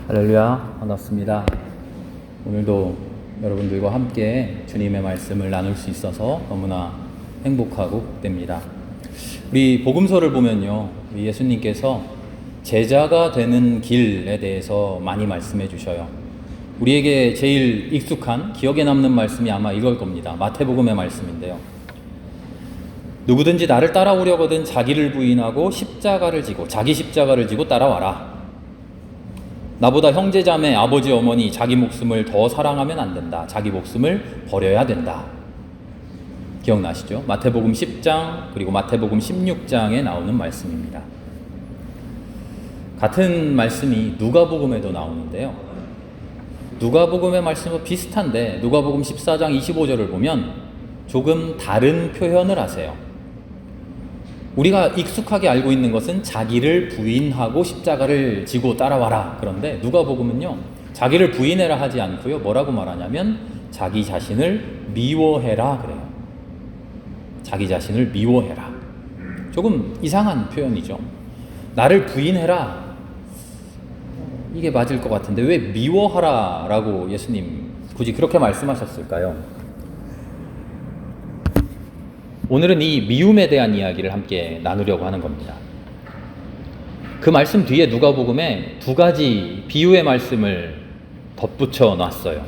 할렐루야, 반갑습니다. 오늘도 여러분들과 함께 주님의 말씀을 나눌 수 있어서 너무나 행복하고 기쁩니다. 우리 복음서를 보면요, 우리 예수님께서 제자가 되는 길에 대해서 많이 말씀해 주셔요. 우리에게 제일 익숙한 기억에 남는 말씀이 아마 이걸 겁니다. 마태복음의 말씀인데요. 누구든지 나를 따라오려거든 자기를 부인하고 십자가를 지고 자기 십자가를 지고 따라와라. 나보다 형제자매, 아버지, 어머니, 자기 목숨을 더 사랑하면 안 된다. 자기 목숨을 버려야 된다. 기억나시죠? 마태복음 10장 그리고 마태복음 16장에 나오는 말씀입니다. 같은 말씀이 누가복음에도 나오는데요. 누가복음의 말씀은 비슷한데 누가복음 14장 25절을 보면 조금 다른 표현을 하세요. 우리가 익숙하게 알고 있는 것은 자기를 부인하고 십자가를 지고 따라와라. 그런데 누가복음은요, 자기를 부인해라 하지 않고요, 뭐라고 말하냐면 자기 자신을 미워해라 그래요. 자기 자신을 미워해라. 조금 이상한 표현이죠. 나를 부인해라, 이게 맞을 것 같은데 왜 미워하라 라고 예수님 굳이 그렇게 말씀하셨을까요? 오늘은 이 미움에 대한 이야기를 함께 나누려고 하는 겁니다. 그 말씀 뒤에 누가복음에 두 가지 비유의 말씀을 덧붙여 놨어요.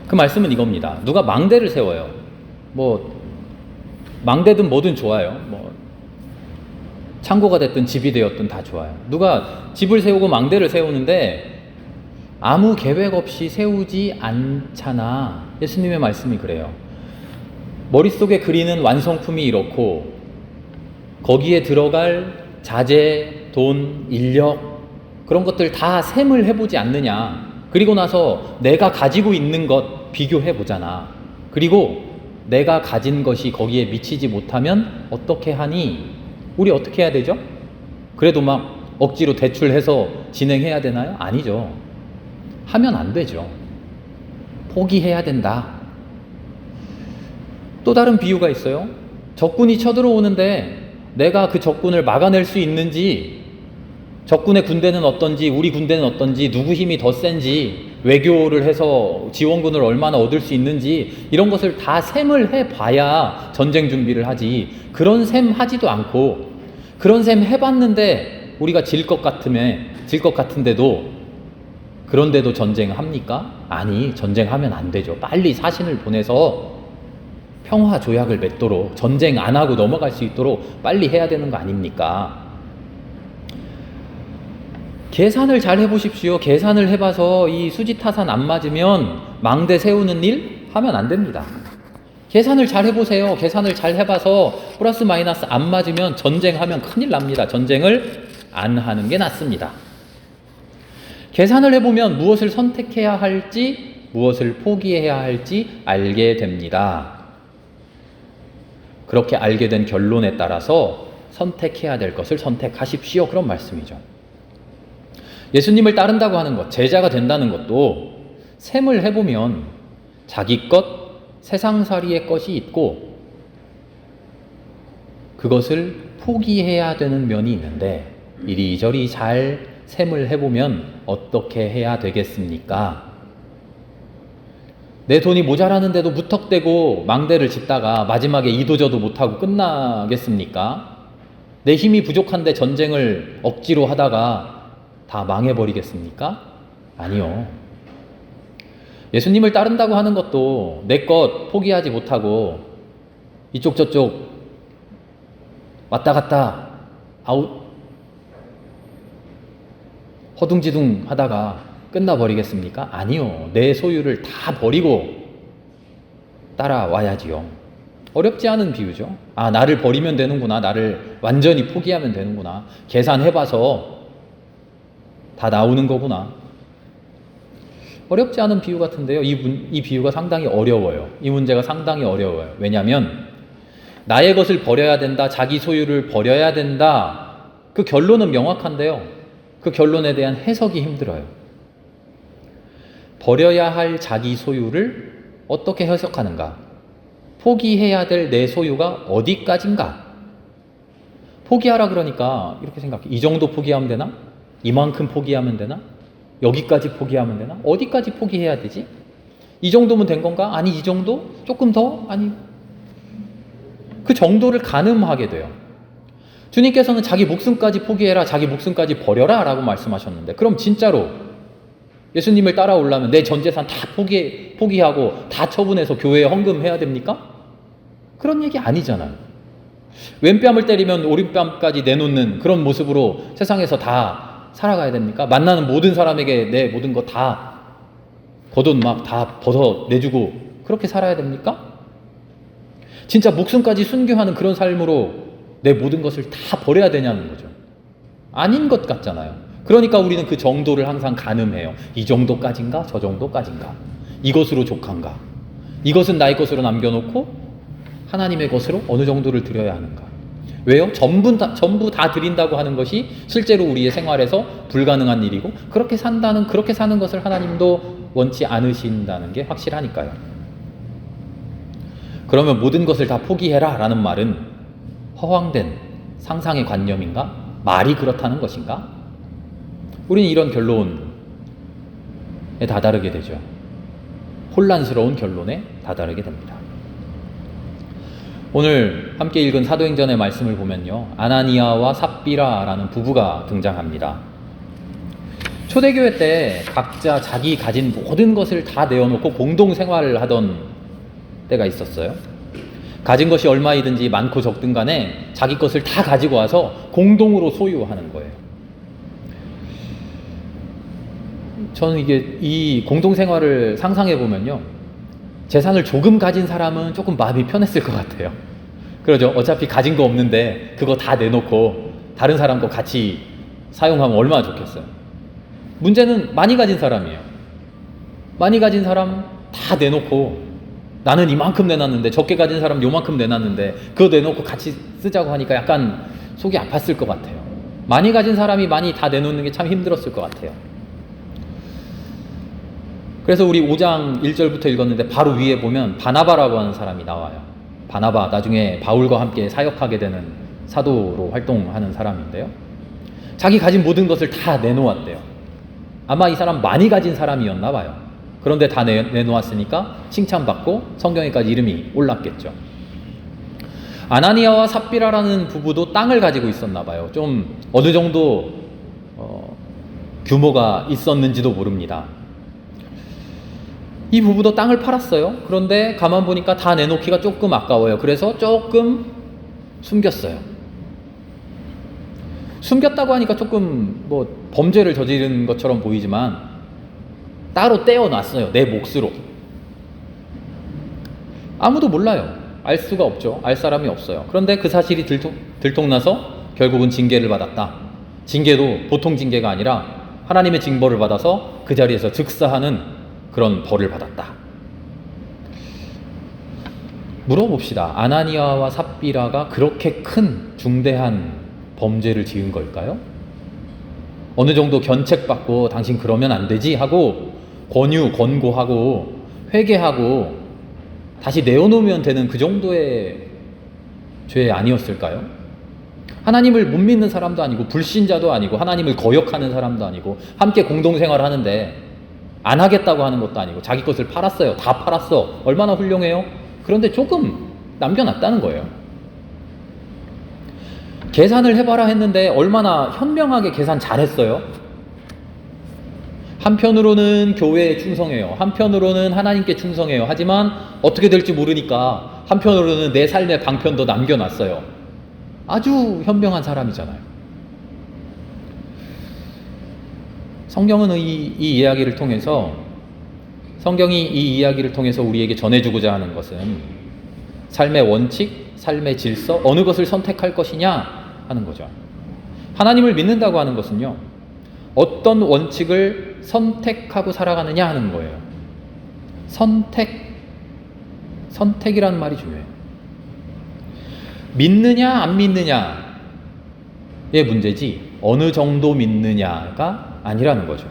그 말씀은 이겁니다. 누가 망대를 세워요. 망대든 뭐든 좋아요. 창고가 됐든 집이 되었든 다 좋아요. 누가 집을 세우고 망대를 세우는데 아무 계획 없이 세우지 않잖아. 예수님의 말씀이 그래요. 머릿속에 그리는 완성품이 이렇고 거기에 들어갈 자재, 돈, 인력 그런 것들 다 셈을 해보지 않느냐. 그리고 나서 내가 가지고 있는 것 비교해보잖아. 그리고 내가 가진 것이 거기에 미치지 못하면 어떻게 하니? 우리 어떻게 해야 되죠? 그래도 막 억지로 대출해서 진행해야 되나요? 아니죠. 하면 안 되죠. 포기해야 된다. 또 다른 비유가 있어요. 적군이 쳐들어오는데 내가 그 적군을 막아낼 수 있는지, 적군의 군대는 어떤지, 우리 군대는 어떤지, 누구 힘이 더 센지, 외교를 해서 지원군을 얼마나 얻을 수 있는지 이런 것을 다 셈을 해봐야 전쟁 준비를 하지. 그런 셈 하지도 않고 그런 셈 해봤는데 우리가 질 것 같은데도 그런데도 전쟁합니까? 아니, 전쟁하면 안 되죠. 빨리 사신을 보내서 평화 조약을 맺도록, 전쟁 안 하고 넘어갈 수 있도록 빨리 해야 되는 거 아닙니까? 계산을 잘 해보십시오. 계산을 해봐서 이 수지타산 안 맞으면 망대 세우는 일 하면 안 됩니다. 계산을 잘 해보세요. 계산을 잘 해봐서 플러스 마이너스 안 맞으면 전쟁하면 큰일 납니다. 전쟁을 안 하는 게 낫습니다. 계산을 해보면 무엇을 선택해야 할지, 무엇을 포기해야 할지 알게 됩니다. 그렇게 알게 된 결론에 따라서 선택해야 될 것을 선택하십시오. 그런 말씀이죠. 예수님을 따른다고 하는 것, 제자가 된다는 것도 셈을 해보면 자기 것, 세상살이의 것이 있고 그것을 포기해야 되는 면이 있는데 이리저리 잘 셈을 해보면 어떻게 해야 되겠습니까? 내 돈이 모자라는데도 무턱대고 망대를 짓다가 마지막에 이도저도 못하고 끝나겠습니까? 내 힘이 부족한데 전쟁을 억지로 하다가 다 망해버리겠습니까? 아니요. 예수님을 따른다고 하는 것도 내 것 포기하지 못하고 이쪽 저쪽 왔다 갔다 허둥지둥 하다가 끝나버리겠습니까? 아니요. 내 소유를 다 버리고 따라와야지요. 어렵지 않은 비유죠. 아, 나를 버리면 되는구나. 나를 완전히 포기하면 되는구나. 계산해봐서 다 나오는 거구나. 어렵지 않은 비유 같은데요. 이 비유가 상당히 어려워요. 이 문제가 상당히 어려워요. 왜냐하면 나의 것을 버려야 된다. 자기 소유를 버려야 된다. 그 결론은 명확한데요. 그 결론에 대한 해석이 힘들어요. 버려야 할 자기 소유를 어떻게 해석하는가? 포기해야 될 내 소유가 어디까지인가? 포기하라 그러니까 이렇게 생각해. 이 정도 포기하면 되나? 이만큼 포기하면 되나? 여기까지 포기하면 되나? 어디까지 포기해야 되지? 이 정도면 된 건가? 아니, 이 정도? 조금 더? 아니, 그 정도를 가늠하게 돼요. 주님께서는 자기 목숨까지 포기해라, 자기 목숨까지 버려라 라고 말씀하셨는데, 그럼 진짜로 예수님을 따라오려면 내 전 재산 다 포기하고 다 처분해서 교회에 헌금해야 됩니까? 그런 얘기 아니잖아요. 왼뺨을 때리면 오른뺨까지 내놓는 그런 모습으로 세상에서 다 살아가야 됩니까? 만나는 모든 사람에게 내 모든 거 다 겉옷 막 다 벗어 내주고 그렇게 살아야 됩니까? 진짜 목숨까지 순교하는 그런 삶으로 내 모든 것을 다 버려야 되냐는 거죠. 아닌 것 같잖아요. 그러니까 우리는 그 정도를 항상 가늠해요. 이 정도까지인가? 저 정도까지인가? 이것으로 족한가? 이것은 나의 것으로 남겨놓고 하나님의 것으로 어느 정도를 드려야 하는가? 왜요? 전부 다 드린다고 하는 것이 실제로 우리의 생활에서 불가능한 일이고, 그렇게 사는 것을 하나님도 원치 않으신다는 게 확실하니까요. 그러면 모든 것을 다 포기해라 라는 말은 허황된 상상의 관념인가? 말이 그렇다는 것인가? 우리는 이런 결론에 다다르게 되죠. 혼란스러운 결론에 다다르게 됩니다. 오늘 함께 읽은 사도행전의 말씀을 보면요, 아나니아와 삽비라라는 부부가 등장합니다. 초대교회 때 각자 자기 가진 모든 것을 다 내어놓고 공동생활을 하던 때가 있었어요. 가진 것이 얼마이든지 많고 적든 간에 자기 것을 다 가지고 와서 공동으로 소유하는 거예요. 저는 이 공동생활을 상상해 보면요, 재산을 조금 가진 사람은 조금 마음이 편했을 것 같아요. 그러죠. 어차피 가진 거 없는데 그거 다 내놓고 다른 사람 거 같이 사용하면 얼마나 좋겠어요. 문제는 많이 가진 사람이에요. 많이 가진 사람 다 내놓고, 나는 이만큼 내놨는데, 적게 가진 사람 요만큼 내놨는데 그거 내놓고 같이 쓰자고 하니까 약간 속이 아팠을 것 같아요. 많이 가진 사람이 많이 다 내놓는 게 참 힘들었을 것 같아요. 그래서 우리 5장 1절부터 읽었는데 바로 위에 보면 바나바라고 하는 사람이 나와요. 바나바, 나중에 바울과 함께 사역하게 되는 사도로 활동하는 사람인데요, 자기 가진 모든 것을 다 내놓았대요. 아마 이 사람 많이 가진 사람이었나 봐요. 그런데 다 내놓았으니까 칭찬받고 성경에까지 이름이 올랐겠죠. 아나니아와 삽비라라는 부부도 땅을 가지고 있었나 봐요. 좀 어느 정도 규모가 있었는지도 모릅니다. 이 부부도 땅을 팔았어요. 그런데 가만 보니까 다 내놓기가 조금 아까워요. 그래서 조금 숨겼어요. 숨겼다고 하니까 조금 범죄를 저지른 것처럼 보이지만 따로 떼어놨어요. 내 몫으로. 아무도 몰라요. 알 수가 없죠. 알 사람이 없어요. 그런데 그 사실이 들통나서 결국은 징계를 받았다. 징계도 보통 징계가 아니라 하나님의 징벌을 받아서 그 자리에서 즉사하는 그런 벌을 받았다. 물어봅시다. 아나니아와 삽비라가 그렇게 큰 중대한 범죄를 지은 걸까요? 어느 정도 견책받고 당신 그러면 안 되지 하고 권고하고 회개하고 다시 내어놓으면 되는 그 정도의 죄 아니었을까요? 하나님을 못 믿는 사람도 아니고 불신자도 아니고 하나님을 거역하는 사람도 아니고 함께 공동생활을 하는데 안 하겠다고 하는 것도 아니고 자기 것을 팔았어요. 다 팔았어. 얼마나 훌륭해요? 그런데 조금 남겨놨다는 거예요. 계산을 해봐라 했는데 얼마나 현명하게 계산 잘했어요. 한편으로는 교회에 충성해요. 한편으로는 하나님께 충성해요. 하지만 어떻게 될지 모르니까 한편으로는 내 삶의 방편도 남겨놨어요. 아주 현명한 사람이잖아요. 성경은 이 이야기를 통해서, 성경이 이 이야기를 통해서 우리에게 전해주고자 하는 것은 삶의 원칙, 삶의 질서, 어느 것을 선택할 것이냐 하는 거죠. 하나님을 믿는다고 하는 것은요, 어떤 원칙을 선택하고 살아가느냐 하는 거예요. 선택이라는 말이 중요해요. 믿느냐 안 믿느냐의 문제지 어느 정도 믿느냐가 아니라는 거죠.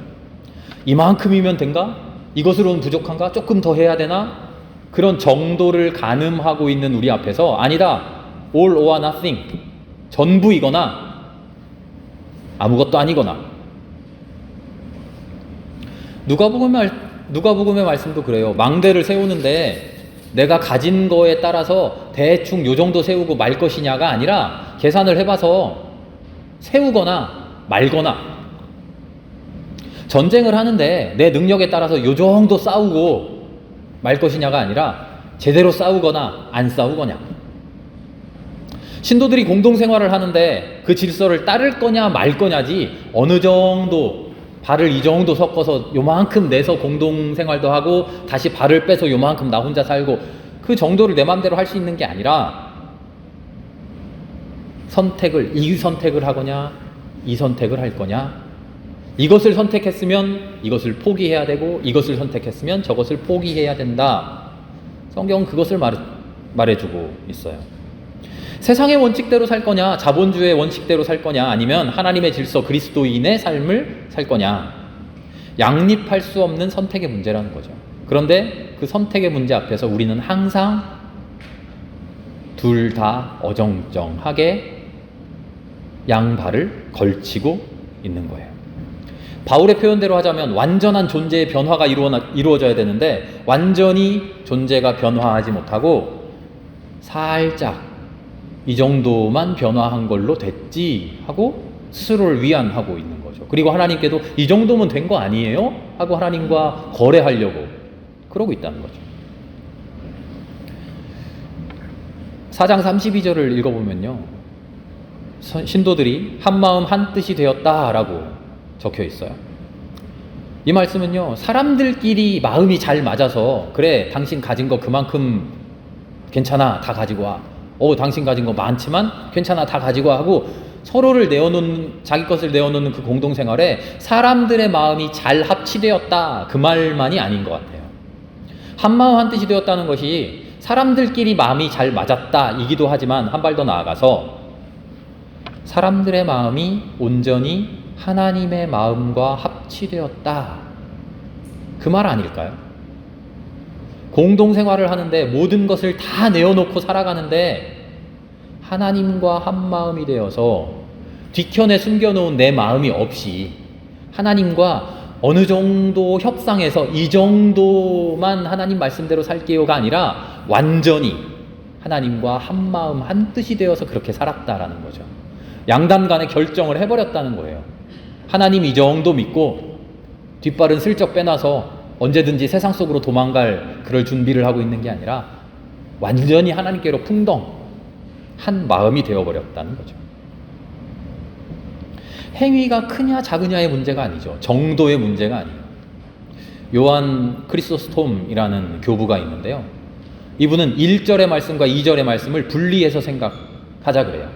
이만큼이면 된가? 이것으로는 부족한가? 조금 더 해야 되나? 그런 정도를 가늠하고 있는 우리 앞에서 아니다. all or nothing. 전부이거나 아무것도 아니거나. 누가복음의 말씀도 그래요. 망대를 세우는데 내가 가진 거에 따라서 대충 요 정도 세우고 말 것이냐가 아니라 계산을 해봐서 세우거나 말거나, 전쟁을 하는데 내 능력에 따라서 요 정도 싸우고 말 것이냐가 아니라 제대로 싸우거나 안 싸우거냐. 신도들이 공동생활을 하는데 그 질서를 따를 거냐 말 거냐지, 어느 정도 발을 이 정도 섞어서 요만큼 내서 공동생활도 하고 다시 발을 빼서 요만큼 나 혼자 살고, 그 정도를 내 마음대로 할 수 있는 게 아니라 이 선택을 하거냐 이 선택을 할 거냐, 이것을 선택했으면 이것을 포기해야 되고 이것을 선택했으면 저것을 포기해야 된다. 성경은 그것을 말해주고 있어요. 세상의 원칙대로 살 거냐, 자본주의의 원칙대로 살 거냐, 아니면 하나님의 질서 그리스도인의 삶을 살 거냐, 양립할 수 없는 선택의 문제라는 거죠. 그런데 그 선택의 문제 앞에서 우리는 항상 둘 다 어정쩡하게 양발을 걸치고 있는 거예요. 바울의 표현대로 하자면 완전한 존재의 변화가 이루어져야 되는데 완전히 존재가 변화하지 못하고 살짝 이 정도만 변화한 걸로 됐지 하고 스스로를 위안하고 있는 거죠. 그리고 하나님께도 이 정도면 된 거 아니에요? 하고 하나님과 거래하려고 그러고 있다는 거죠. 4장 32절을 읽어보면요, 신도들이 한마음 한뜻이 되었다라고 적혀 있어요. 이 말씀은요, 사람들끼리 마음이 잘 맞아서 그래 당신 가진 거 그만큼 괜찮아 다 가지고 와, 당신 가진 거 많지만 괜찮아 다 가지고 와 하고 서로를 내어놓는, 자기 것을 내어놓는 그 공동생활에 사람들의 마음이 잘 합치되었다, 그 말만이 아닌 것 같아요. 한마음 한뜻이 되었다는 것이 사람들끼리 마음이 잘 맞았다 이기도 하지만 한 발 더 나아가서 사람들의 마음이 온전히 하나님의 마음과 합치되었다, 그 말 아닐까요? 공동생활을 하는데 모든 것을 다 내어놓고 살아가는데 하나님과 한 마음이 되어서 뒤편에 숨겨놓은 내 마음이 없이 하나님과 어느 정도 협상해서 이 정도만 하나님 말씀대로 살게요가 아니라 완전히 하나님과 한 마음 한 뜻이 되어서 그렇게 살았다라는 거죠. 양단 간에 결정을 해버렸다는 거예요. 하나님 이 정도 믿고 뒷발은 슬쩍 빼놔서 언제든지 세상 속으로 도망갈 그럴 준비를 하고 있는 게 아니라 완전히 하나님께로 풍덩 한 마음이 되어버렸다는 거죠. 행위가 크냐 작으냐의 문제가 아니죠. 정도의 문제가 아니에요. 요한 크리소스톰이라는 교부가 있는데요, 이분은 1절의 말씀과 2절의 말씀을 분리해서 생각하자 그래요.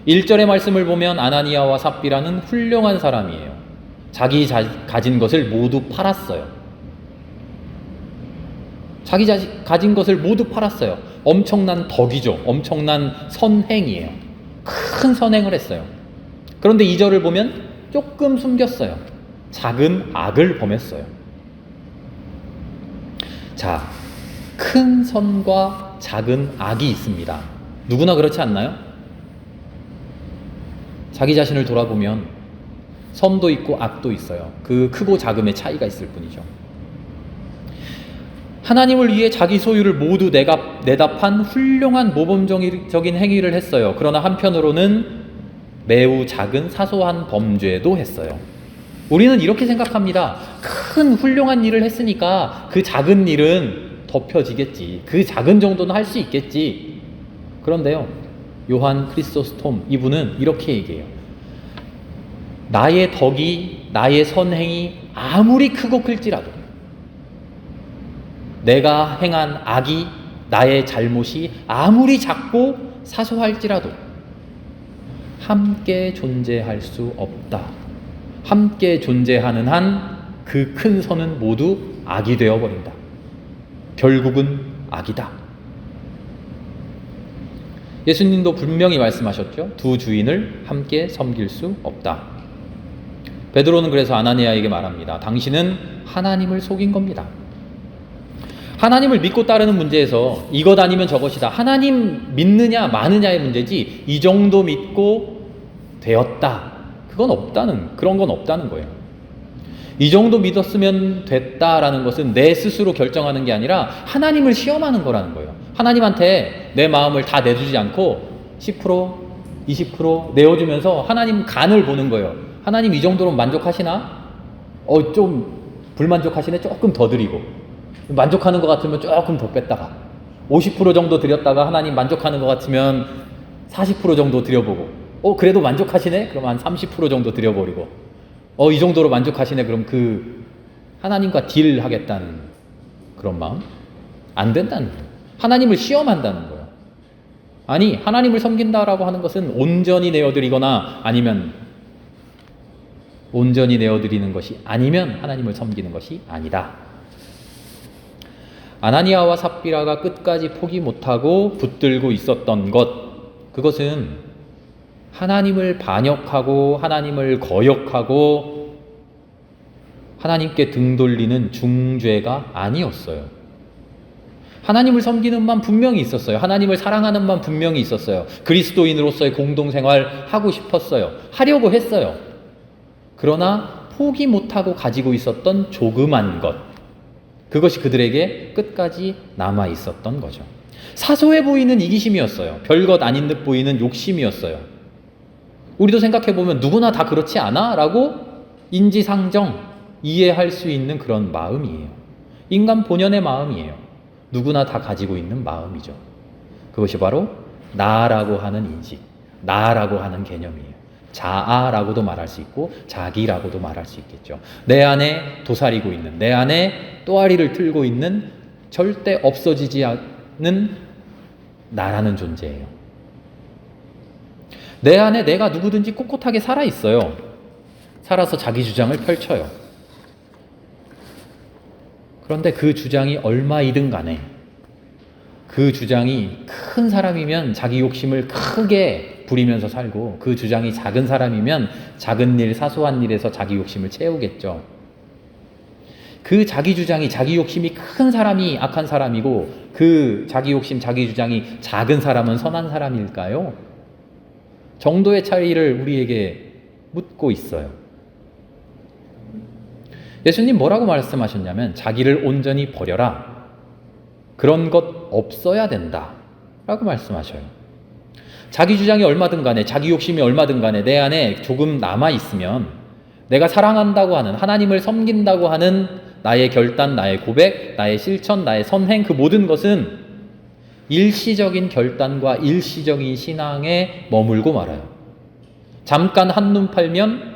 1절의 말씀을 보면 아나니아와 삽비라는 훌륭한 사람이에요. 자기 가진 것을 모두 팔았어요. 자기 가진 것을 모두 팔았어요. 엄청난 덕이죠. 엄청난 선행이에요. 큰 선행을 했어요. 그런데 2절을 보면 조금 숨겼어요. 작은 악을 범했어요. 자, 큰 선과 작은 악이 있습니다. 누구나 그렇지 않나요? 자기 자신을 돌아보면 선도 있고 악도 있어요. 그 크고 작음의 차이가 있을 뿐이죠. 하나님을 위해 자기 소유를 모두 내답한 훌륭한 모범적인 행위를 했어요. 그러나 한편으로는 매우 작은 사소한 범죄도 했어요. 우리는 이렇게 생각합니다. 큰 훌륭한 일을 했으니까 그 작은 일은 덮여지겠지. 그 작은 정도는 할 수 있겠지. 그런데요, 요한 크리소스톰 이분은 이렇게 얘기해요. 나의 덕이, 나의 선행이 아무리 크고 클지라도, 내가 행한 악이, 나의 잘못이 아무리 작고 사소할지라도 함께 존재할 수 없다. 함께 존재하는 한 그 큰 선은 모두 악이 되어버린다. 결국은 악이다. 예수님도 분명히 말씀하셨죠. 두 주인을 함께 섬길 수 없다. 베드로는 그래서 아나니아에게 말합니다. 당신은 하나님을 속인 겁니다. 하나님을 믿고 따르는 문제에서 이것 아니면 저것이다, 하나님 믿느냐 마느냐의 문제지 이 정도 믿고 되었다, 그런 건 없다는 거예요. 이 정도 믿었으면 됐다라는 것은 내 스스로 결정하는 게 아니라 하나님을 시험하는 거라는 거예요. 하나님한테 내 마음을 다 내주지 않고 10%, 20% 내어주면서 하나님 간을 보는 거예요. 하나님 이 정도로 만족하시나? 좀 불만족하시네? 조금 더 드리고. 만족하는 것 같으면 조금 더 뺐다가 50% 정도 드렸다가 하나님 만족하는 것 같으면 40% 정도 드려보고 그래도 만족하시네? 그럼 한 30% 정도 드려버리고 이 정도로 만족하시네? 그럼 그 하나님과 딜하겠다는 그런 마음? 안 된다는 거예요. 하나님을 시험한다는 거예요. 아니, 하나님을 섬긴다라고 하는 것은 온전히 내어드리거나 아니면 온전히 내어드리는 것이 아니면 하나님을 섬기는 것이 아니다. 아나니아와 삽비라가 끝까지 포기 못하고 붙들고 있었던 것, 그것은 하나님을 반역하고 하나님을 거역하고 하나님께 등 돌리는 중죄가 아니었어요. 하나님을 섬기는 마음 분명히 있었어요. 하나님을 사랑하는 마음 분명히 있었어요. 그리스도인으로서의 공동생활 하고 싶었어요. 하려고 했어요. 그러나 포기 못하고 가지고 있었던 조그만 것, 그것이 그들에게 끝까지 남아 있었던 거죠. 사소해 보이는 이기심이었어요. 별것 아닌 듯 보이는 욕심이었어요. 우리도 생각해보면 누구나 다 그렇지 않아? 라고 인지상정, 이해할 수 있는 그런 마음이에요. 인간 본연의 마음이에요. 누구나 다 가지고 있는 마음이죠. 그것이 바로 나라고 하는 인식, 나라고 하는 개념이에요. 자아라고도 말할 수 있고 자기라고도 말할 수 있겠죠. 내 안에 도사리고 있는, 내 안에 또아리를 틀고 있는 절대 없어지지 않는 나라는 존재예요. 내 안에 내가 누구든지 꼿꼿하게 살아있어요. 살아서 자기 주장을 펼쳐요. 그런데 그 주장이 얼마이든 간에 그 주장이 큰 사람이면 자기 욕심을 크게 부리면서 살고 그 주장이 작은 사람이면 작은 일, 사소한 일에서 자기 욕심을 채우겠죠. 그 자기 주장이, 자기 욕심이 큰 사람이 악한 사람이고 그 자기 욕심, 자기 주장이 작은 사람은 선한 사람일까요? 정도의 차이를 우리에게 묻고 있어요. 예수님 뭐라고 말씀하셨냐면 자기를 온전히 버려라. 그런 것 없어야 된다 라고 말씀하셔요. 자기 주장이 얼마든 간에, 자기 욕심이 얼마든 간에 내 안에 조금 남아있으면 내가 사랑한다고 하는, 하나님을 섬긴다고 하는 나의 결단, 나의 고백, 나의 실천, 나의 선행, 그 모든 것은 일시적인 결단과 일시적인 신앙에 머물고 말아요. 잠깐 한눈 팔면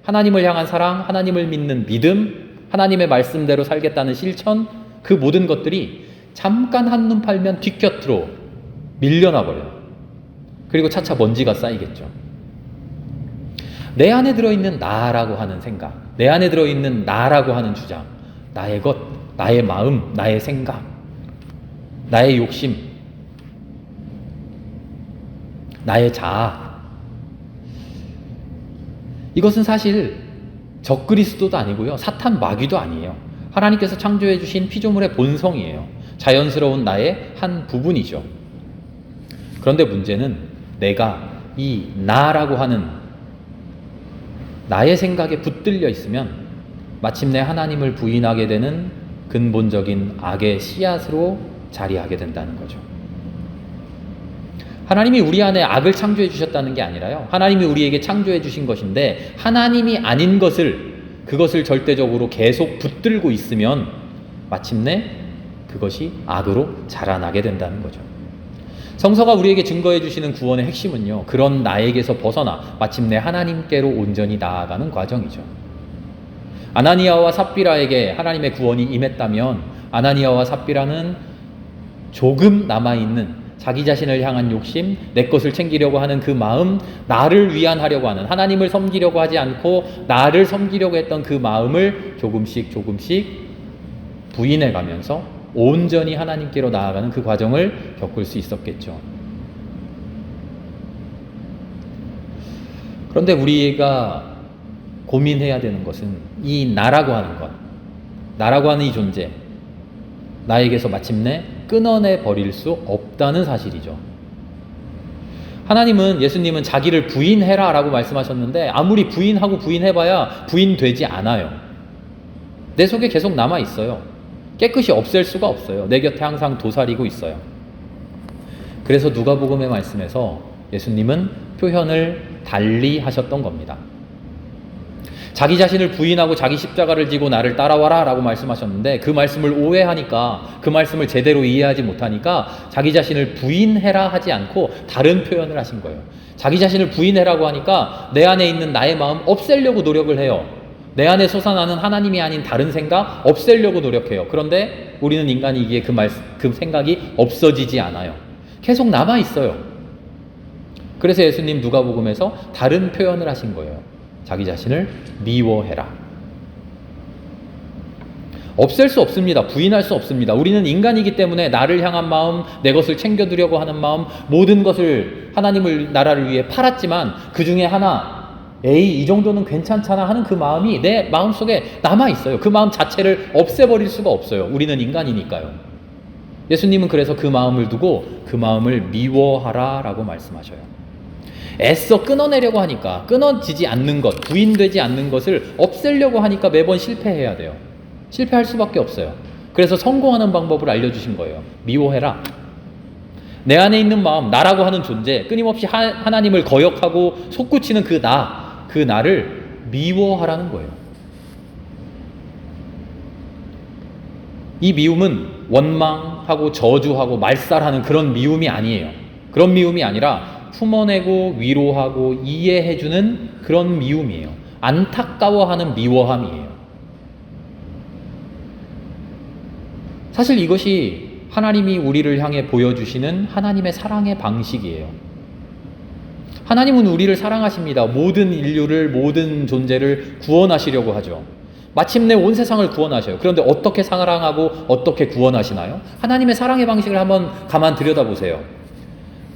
하나님을 향한 사랑, 하나님을 믿는 믿음, 하나님의 말씀대로 살겠다는 실천, 그 모든 것들이 잠깐 한눈 팔면 뒷곁으로 밀려나 버려요. 그리고 차차 먼지가 쌓이겠죠. 내 안에 들어있는 나라고 하는 생각, 내 안에 들어있는 나라고 하는 주장, 나의 것, 나의 마음, 나의 생각, 나의 욕심, 나의 자아, 이것은 사실 적그리스도도 아니고요, 사탄 마귀도 아니에요. 하나님께서 창조해 주신 피조물의 본성이에요. 자연스러운 나의 한 부분이죠. 그런데 문제는 내가 이 나라고 하는 나의 생각에 붙들려 있으면 마침내 하나님을 부인하게 되는 근본적인 악의 씨앗으로 자리하게 된다는 거죠. 하나님이 우리 안에 악을 창조해 주셨다는 게 아니라요, 하나님이 우리에게 창조해 주신 것인데 하나님이 아닌 것을, 그것을 절대적으로 계속 붙들고 있으면 마침내 그것이 악으로 자라나게 된다는 거죠. 성서가 우리에게 증거해 주시는 구원의 핵심은요, 그런 나에게서 벗어나 마침내 하나님께로 온전히 나아가는 과정이죠. 아나니아와 삽비라에게 하나님의 구원이 임했다면 아나니아와 삽비라는 조금 남아있는 자기 자신을 향한 욕심, 내 것을 챙기려고 하는 그 마음, 나를 위안하려고 하는, 하나님을 섬기려고 하지 않고 나를 섬기려고 했던 그 마음을 조금씩 부인해가면서 온전히 하나님께로 나아가는 그 과정을 겪을 수 있었겠죠. 그런데 우리가 고민해야 되는 것은 이 나라고 하는 것, 나라고 하는 이 존재, 나에게서 마침내 끊어내 버릴 수 없다는 사실이죠. 하나님은, 예수님은 자기를 부인해라 라고 말씀하셨는데 아무리 부인하고 부인해봐야 부인되지 않아요. 내 속에 계속 남아 있어요. 깨끗이 없앨 수가 없어요. 내 곁에 항상 도사리고 있어요. 그래서 누가복음의 말씀에서 예수님은 표현을 달리 하셨던 겁니다. 자기 자신을 부인하고 자기 십자가를 지고 나를 따라와라 라고 말씀하셨는데, 그 말씀을 오해하니까, 그 말씀을 제대로 이해하지 못하니까 자기 자신을 부인해라 하지 않고 다른 표현을 하신 거예요. 자기 자신을 부인해라고 하니까 내 안에 있는 나의 마음 없애려고 노력을 해요. 내 안에 솟아나는 하나님이 아닌 다른 생각 없애려고 노력해요. 그런데 우리는 인간이기에 그 생각이 없어지지 않아요. 계속 남아 있어요. 그래서 예수님 누가복음에서 다른 표현을 하신 거예요. 자기 자신을 미워해라. 없앨 수 없습니다. 부인할 수 없습니다. 우리는 인간이기 때문에 나를 향한 마음, 내 것을 챙겨두려고 하는 마음, 모든 것을 하나님을 나라를 위해 팔았지만 그 중에 하나, 에이 이 정도는 괜찮잖아 하는 그 마음이 내 마음속에 남아있어요. 그 마음 자체를 없애버릴 수가 없어요. 우리는 인간이니까요. 예수님은 그래서 그 마음을 두고 그 마음을 미워하라 라고 말씀하셔요. 애써 끊어내려고 하니까, 끊어지지 않는 것, 부인되지 않는 것을 없애려고 하니까 매번 실패해야 돼요. 실패할 수밖에 없어요. 그래서 성공하는 방법을 알려주신 거예요. 미워해라. 내 안에 있는 마음, 나라고 하는 존재, 끊임없이 하나님을 거역하고 솟구치는 그 나를 미워하라는 거예요. 이 미움은 원망하고 저주하고 말살하는 그런 미움이 아니에요. 그런 미움이 아니라 품어내고 위로하고 이해해주는 그런 미움이에요. 안타까워하는 미워함이에요. 사실 이것이 하나님이 우리를 향해 보여주시는 하나님의 사랑의 방식이에요. 하나님은 우리를 사랑하십니다. 모든 인류를, 모든 존재를 구원하시려고 하죠. 마침내 온 세상을 구원하셔요. 그런데 어떻게 사랑하고 어떻게 구원하시나요? 하나님의 사랑의 방식을 한번 가만 들여다보세요.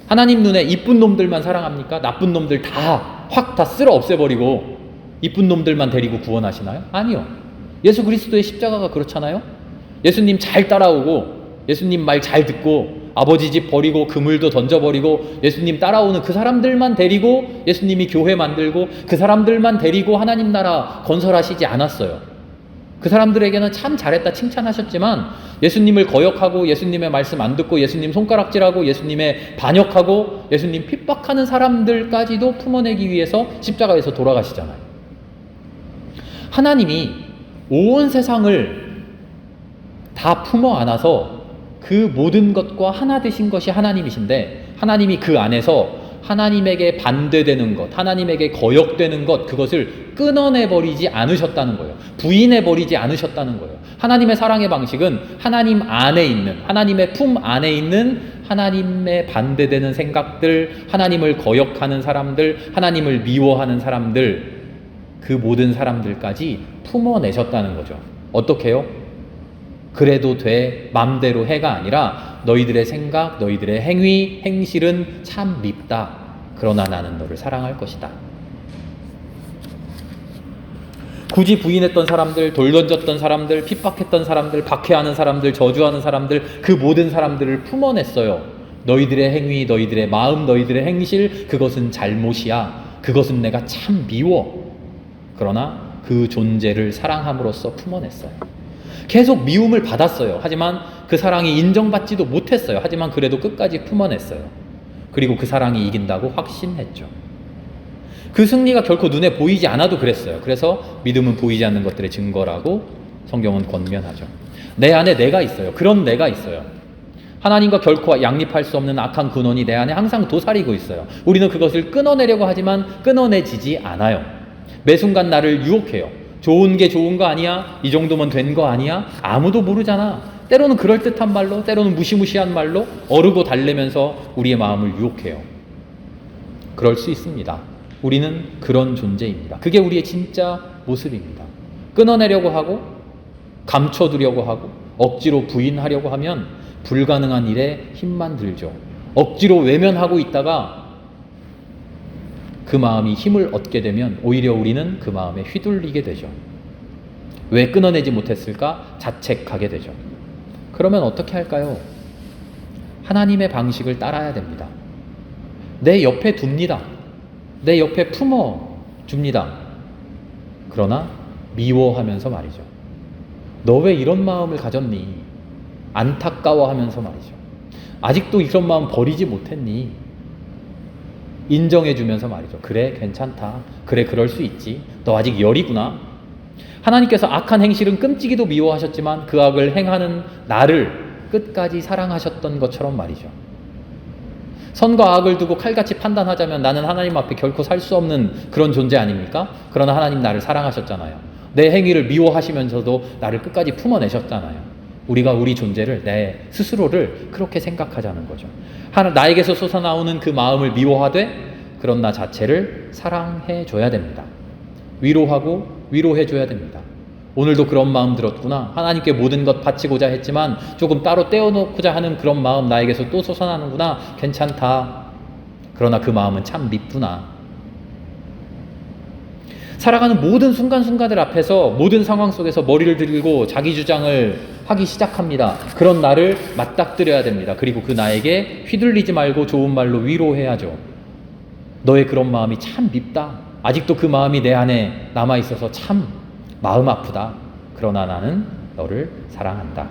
하나님 눈에 이쁜 놈들만 사랑합니까? 나쁜 놈들 다 쓸어 없애버리고 이쁜 놈들만 데리고 구원하시나요? 아니요. 예수 그리스도의 십자가가 그렇잖아요. 예수님 잘 따라오고, 예수님 말 잘 듣고, 아버지 집 버리고 그물도 던져버리고 예수님 따라오는 그 사람들만 데리고 예수님이 교회 만들고 그 사람들만 데리고 하나님 나라 건설하시지 않았어요. 그 사람들에게는 참 잘했다 칭찬하셨지만 예수님을 거역하고 예수님의 말씀 안 듣고 예수님 손가락질하고 예수님의 반역하고 예수님 핍박하는 사람들까지도 품어내기 위해서 십자가에서 돌아가시잖아요. 하나님이 온 세상을 다 품어 안아서 그 모든 것과 하나 되신 것이 하나님이신데, 하나님이 그 안에서 하나님에게 반대되는 것, 하나님에게 거역되는 것, 그것을 끊어내버리지 않으셨다는 거예요. 부인해버리지 않으셨다는 거예요. 하나님의 사랑의 방식은 하나님 안에 있는, 하나님의 품 안에 있는 하나님의 반대되는 생각들, 하나님을 거역하는 사람들, 하나님을 미워하는 사람들, 그 모든 사람들까지 품어내셨다는 거죠. 어떻게 해요? 그래도 돼, 맘대로 해가 아니라 너희들의 생각, 너희들의 행위, 행실은 참 밉다. 그러나 나는 너를 사랑할 것이다. 굳이 부인했던 사람들, 돌 던졌던 사람들, 핍박했던 사람들, 박해하는 사람들, 저주하는 사람들, 그 모든 사람들을 품어냈어요. 너희들의 행위, 너희들의 마음, 너희들의 행실, 그것은 잘못이야. 그것은 내가 참 미워. 그러나 그 존재를 사랑함으로써 품어냈어요. 계속 미움을 받았어요. 하지만 그 사랑이 인정받지도 못했어요. 하지만 그래도 끝까지 품어냈어요. 그리고 그 사랑이 이긴다고 확신했죠. 그 승리가 결코 눈에 보이지 않아도 그랬어요. 그래서 믿음은 보이지 않는 것들의 증거라고 성경은 권면하죠. 내 안에 내가 있어요. 그런 내가 있어요. 하나님과 결코 양립할 수 없는 악한 근원이 내 안에 항상 도사리고 있어요. 우리는 그것을 끊어내려고 하지만 끊어내지지 않아요. 매 순간 나를 유혹해요. 좋은 게 좋은 거 아니야? 이 정도면 된 거 아니야? 아무도 모르잖아. 때로는 그럴듯한 말로, 때로는 무시무시한 말로 어르고 달래면서 우리의 마음을 유혹해요. 그럴 수 있습니다. 우리는 그런 존재입니다. 그게 우리의 진짜 모습입니다. 끊어내려고 하고, 감춰두려고 하고, 억지로 부인하려고 하면 불가능한 일에 힘만 들죠. 억지로 외면하고 있다가 그 마음이 힘을 얻게 되면 오히려 우리는 그 마음에 휘둘리게 되죠. 왜 끊어내지 못했을까? 자책하게 되죠. 그러면 어떻게 할까요? 하나님의 방식을 따라야 됩니다. 내 옆에 둡니다. 내 옆에 품어 줍니다. 그러나 미워하면서 말이죠. 너 왜 이런 마음을 가졌니? 안타까워하면서 말이죠. 아직도 이런 마음 버리지 못했니? 인정해주면서 말이죠. 그래, 괜찮다. 그래, 그럴 수 있지. 너 아직 열이구나. 하나님께서 악한 행실은 끔찍이도 미워하셨지만 그 악을 행하는 나를 끝까지 사랑하셨던 것처럼 말이죠. 선과 악을 두고 칼같이 판단하자면 나는 하나님 앞에 결코 살 수 없는 그런 존재 아닙니까? 그러나 하나님 나를 사랑하셨잖아요. 내 행위를 미워하시면서도 나를 끝까지 품어내셨잖아요. 우리가 우리 존재를, 내 스스로를 그렇게 생각하자는 거죠. 나에게서 솟아나오는 그 마음을 미워하되 그런 나 자체를 사랑해 줘야 됩니다. 위로하고 위로해 줘야 됩니다. 오늘도 그런 마음 들었구나. 하나님께 모든 것 바치고자 했지만 조금 따로 떼어놓고자 하는 그런 마음 나에게서 또 솟아나는구나. 괜찮다. 그러나 그 마음은 참 밉구나. 살아가는 모든 순간순간들 앞에서 모든 상황 속에서 머리를 들고 자기 주장을 하기 시작합니다. 그런 나를 맞닥뜨려야 됩니다. 그리고 그 나에게 휘둘리지 말고 좋은 말로 위로해야죠. 너의 그런 마음이 참 밉다. 아직도 그 마음이 내 안에 남아있어서 참 마음 아프다. 그러나 나는 너를 사랑한다.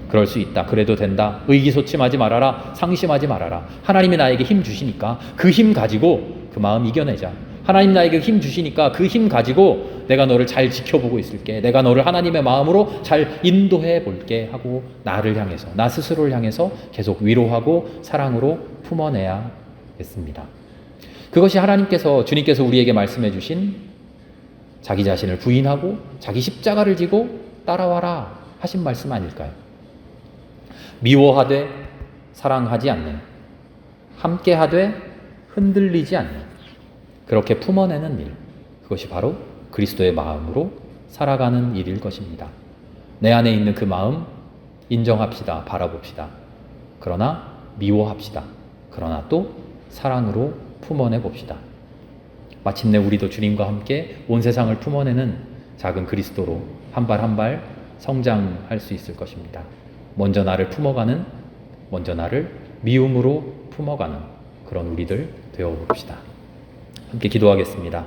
그럴 수 있다. 그래도 된다. 의기소침하지 말아라. 상심하지 말아라. 하나님이 나에게 힘 주시니까 그 힘 가지고 그 마음 이겨내자. 하나님 나에게 힘 주시니까 그 힘 가지고 내가 너를 잘 지켜보고 있을게. 내가 너를 하나님의 마음으로 잘 인도해 볼게 하고 나를 향해서, 나 스스로를 향해서 계속 위로하고 사랑으로 품어내야겠습니다. 그것이 주님께서 우리에게 말씀해 주신 자기 자신을 부인하고 자기 십자가를 지고 따라와라 하신 말씀 아닐까요? 미워하되 사랑하지 않는, 함께하되 흔들리지 않는, 그렇게 품어내는 일, 그것이 바로 그리스도의 마음으로 살아가는 일일 것입니다. 내 안에 있는 그 마음 인정합시다. 바라봅시다. 그러나 미워합시다. 그러나 또 사랑으로 품어내 봅시다. 마침내 우리도 주님과 함께 온 세상을 품어내는 작은 그리스도로 한 발 한 발 성장할 수 있을 것입니다. 먼저 나를 품어가는, 먼저 나를 미움으로 품어가는 그런 우리들 되어봅시다. 함께 기도하겠습니다.